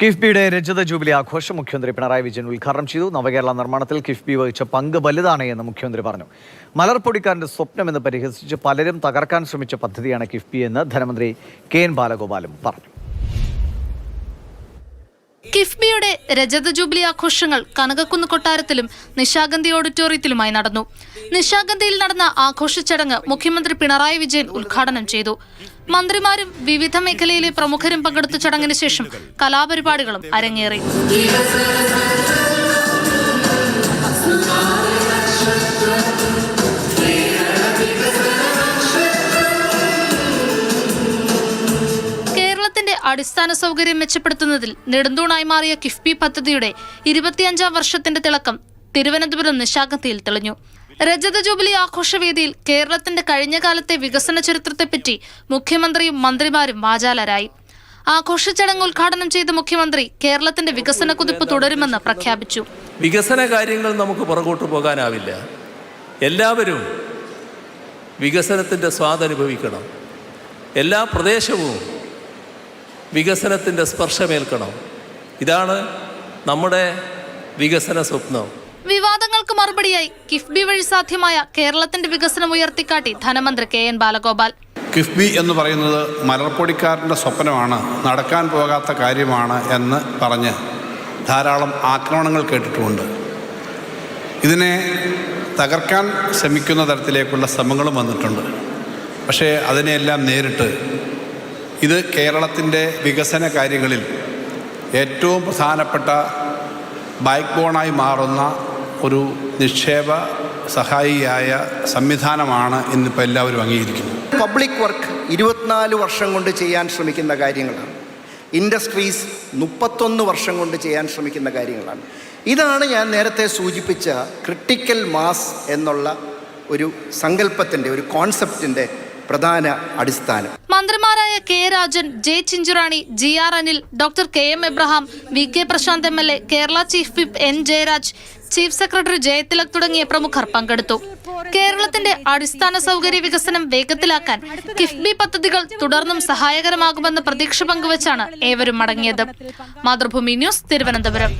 കിഫ്ബിയുടെ രജത ജൂബിലി ആഘോഷം മുഖ്യമന്ത്രി പിണറായി വിജയൻ ഉദ്ഘാടനം ചെയ്തു. നവകേരള നിർമ്മാണത്തിൽ കിഫ്ബി വഹിച്ച പങ്ക് വലുതാണ് എന്ന് മുഖ്യമന്ത്രി പറഞ്ഞു. മലർപ്പൊടിക്കാരന്റെ സ്വപ്നമെന്ന് പരിഹസിച്ച് പലരും തകർക്കാൻ ശ്രമിച്ച പദ്ധതിയാണ് കിഫ്ബി എന്ന് ധനമന്ത്രി കെ.എൻ. ബാലഗോപാലും പറഞ്ഞു. കിഫ്ബിയുടെ രജത ജൂബിലി ആഘോഷങ്ങൾ കനകക്കുന്ന് കൊട്ടാരത്തിലും നിശാഗന്ധി ഓഡിറ്റോറിയത്തിലുമായി നടന്നു. നിശാഗന്ധിയിൽ നടന്ന ആഘോഷ ചടങ്ങ് മുഖ്യമന്ത്രി പിണറായി വിജയൻ ഉദ്ഘാടനം ചെയ്തു. മന്ത്രിമാരും വിവിധ മേഖലയിലെ പ്രമുഖരും പങ്കെടുത്ത ചടങ്ങിന് ശേഷം കലാപരിപാടികളും അരങ്ങേറി. അടിസ്ഥാന സൗകര്യം മെച്ചപ്പെടുത്തുന്നതിൽ നെടുന്തൂണായി മാറിയ കിഫ്ബി പദ്ധതിയുടെ 25ാം വർഷത്തിന്റെ തിളക്കം തിരുവനന്തപുരം നിശാഗന്ധിയിൽ തെളിഞ്ഞു. രജത ജൂബിലി ആഘോഷവേദിയിൽ കേരളത്തിന്റെ കഴിഞ്ഞ കാലത്തെ വികസന ചരിത്രത്തെപ്പറ്റി മുഖ്യമന്ത്രിയും മന്ത്രിമാരും വാചാലരായി. ആഘോഷ ചടങ്ങ് ഉദ്ഘാടനം ചെയ്ത മുഖ്യമന്ത്രി കേരളത്തിന്റെ വികസന കുതിപ്പ് തുടരുമെന്ന് പ്രഖ്യാപിച്ചു. വികസന കാര്യങ്ങൾ നമുക്ക് പുറകോട്ട് പോകാനാവില്ല. എല്ലാവരും വികസനത്തിന്റെ സ്വാദനുഭവിക്കണം. എല്ലാ പ്രദേശവും വികസനത്തിൻ്റെ സ്പർശമേൽക്കണം. ഇതാണ് നമ്മുടെ വികസന സ്വപ്നം. വിവാദങ്ങൾക്ക് മറുപടിയായി കിഫ്ബി വഴി സാധ്യമായ കേരളത്തിന്റെ വികസനം ഉയർത്തിക്കാട്ടി ധനമന്ത്രി കെ.എൻ. ബാലഗോപാൽ. കിഫ്ബി എന്ന് പറയുന്നത് മലർപ്പൊടിക്കാരൻ്റെ സ്വപ്നമാണ്, നടക്കാൻ പോകാത്ത കാര്യമാണ് എന്ന് പറഞ്ഞ് ധാരാളം ആക്രമണങ്ങൾ കേട്ടിട്ടുമുണ്ട്. ഇതിനെ തകർക്കാൻ ശ്രമിക്കുന്ന തരത്തിലേക്കുള്ള ശ്രമങ്ങളും വന്നിട്ടുണ്ട്. പക്ഷേ അതിനെയെല്ലാം നേരിട്ട് ഇത് കേരളത്തിൻ്റെ വികസന കാര്യങ്ങളിൽ ഏറ്റവും പ്രധാനപ്പെട്ട ബാക്ക് ബോണായി മാറുന്ന ഒരു നിക്ഷേപ സഹായിയായ സംവിധാനമാണ് ഇന്നിപ്പോൾ എല്ലാവരും അംഗീകരിക്കുന്നത്. പബ്ലിക് വർക്ക് 24 വർഷം കൊണ്ട് ചെയ്യാൻ ശ്രമിക്കുന്ന കാര്യങ്ങളാണ്. ഇൻഡസ്ട്രീസ് 31 വർഷം കൊണ്ട് ചെയ്യാൻ ശ്രമിക്കുന്ന കാര്യങ്ങളാണ്. ഇതാണ് ഞാൻ നേരത്തെ സൂചിപ്പിച്ച ക്രിട്ടിക്കൽ മാസ് എന്നുള്ള ഒരു സങ്കല്പത്തിൻ്റെ, ഒരു കോൺസെപ്റ്റിൻ്റെ പ്രധാന അടിസ്ഥാനം. മന്ത്രിമാരായ K Rajan, J Chinchurani, G R. Anil, doctor K M. Abraham, V K. Prashanth MLA, Kerala chief whip N. Jayaraj, chief secretary Jayathilak തുടങ്ങിയ പ്രമുഖർ പങ്കെടുത്തു. കേരളത്തിന്റെ അടിസ്ഥാന സൗകര്യ വികസനം വേഗത്തിലാക്കാൻ കിഫ്ബി പദ്ധതികൾ തുടർന്നും സഹായകരമാകുമെന്ന് പ്രതീക്ഷ പങ്കുവച്ചാണ് ഏവരും മടങ്ങിയത്. മാതൃഭൂമി ന്യൂസ്, തിരുവനന്തപുരം.